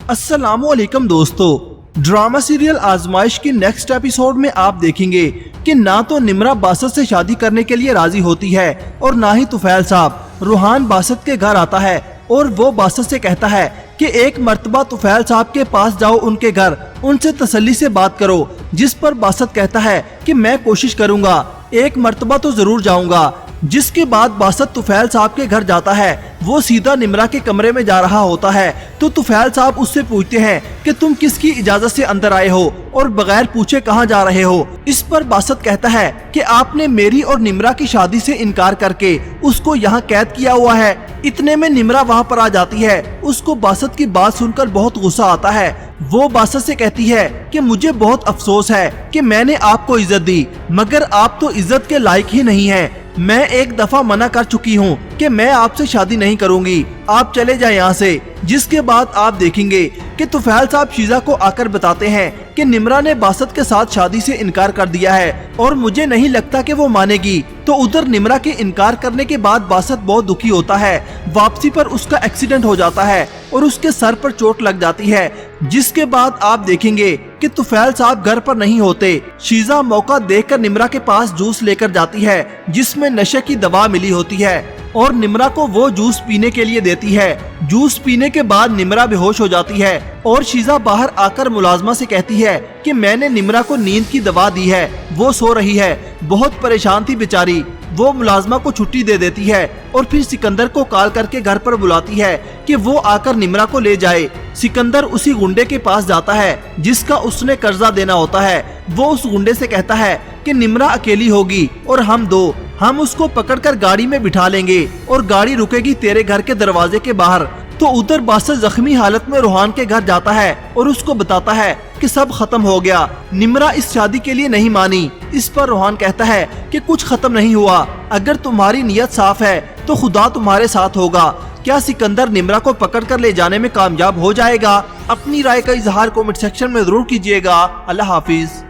अस्सलामुअलैकुम दोस्तों, drama serial आजमाइश की नेक्स्ट एपिसोड में आप देखेंगे कि ना तो निम्रा बासत से शादी करने के लिए राजी होती है और ना ही तुफैल साहब। रूहान बासत के घर आता है और वो बासत से कहता है कि एक मर्तबा तुफैल साहब के पास जाओ, उनके घर उनसे तसल्ली से बात करो। जिस पर बासत कहता है कि मैं कोशिश करूंगा, एक मर्तबा तो जरूर जाऊंगा। जिसके बाद बासत तुफैल साहब के घर जाता है। वो सीधा निम्रा के कमरे में जा रहा होता है तो तुफैल साहब उससे पूछते हैं कि तुम किसकी इजाजत से अंदर आए हो और बगैर पूछे कहाँ जा रहे हो। इस पर बासत कहता है कि आपने मेरी और निम्रा की शादी से इनकार करके उसको यहाँ कैद किया हुआ है। इतने में निम्रा वहाँ पर आ जाती है। उसको बासत की बात सुनकर बहुत गुस्सा आता है। वो बासत से कहती है कि मुझे बहुत अफसोस है कि मैंने आपको इज्जत दी, मगर आप तो इज्जत के लायक ही नहीं हैं। मैं एक दफा मना कर चुकी हूँ कि मैं आपसे शादी नहीं करूंगी, आप चले जाएं यहाँ से। जिसके बाद आप देखेंगे कि तुफैल साहब शीजा को आकर बताते हैं कि निम्रा ने बासत के साथ शादी से इनकार कर दिया है और मुझे नहीं लगता कि वो मानेगी। तो उधर निम्रा के इनकार करने के बाद बासत बहुत दुखी होता है। वापसी पर उसका एक्सीडेंट हो जाता है और उसके सर पर चोट लग जाती है। जिसके बाद आप देखेंगे कि तुफैल साहब घर पर नहीं होते। शीजा मौका देखकर निम्रा के पास जूस लेकर जाती है जिसमें नशे की दवा मिली होती है और निम्रा को वो जूस पीने के लिए देती है। जूस पीने के बाद निम्रा बेहोश हो जाती है और शीजा बाहर आकर मुलाजमा से कहती है कि मैंने निम्रा को नींद की दवा दी है, वो सो रही है। बहुत परेशान थी बेचारी। वो मुलाजमा को छुट्टी दे देती है और फिर सिकंदर को कॉल करके घर पर बुलाती है कि वो आकर निम्रा को ले जाए। सिकंदर उसी गुंडे के पास जाता है जिसका उसने कर्जा देना होता है। वो उस गुंडे से कहता है कि निम्रा अकेली होगी और हम उसको पकड़कर गाड़ी में बिठा लेंगे और गाड़ी रुकेगी तेरे घर के दरवाजे के बाहर। तो उधर बासत जख्मी हालत में रूहान के घर जाता है और उसको बताता है कि सब खत्म हो गया, निम्रा इस शादी के लिए नहीं मानी। इस पर रूहान कहता है कि कुछ खत्म नहीं हुआ, अगर तुम्हारी नियत साफ है तो खुदा तुम्हारे साथ होगा। क्या सिकंदर निम्रा को पकड़ कर ले जाने में कामयाब हो जाएगा? अपनी राय का इजहार कमेंट सेक्शन में जरूर कीजिएगा। अल्लाह हाफिज।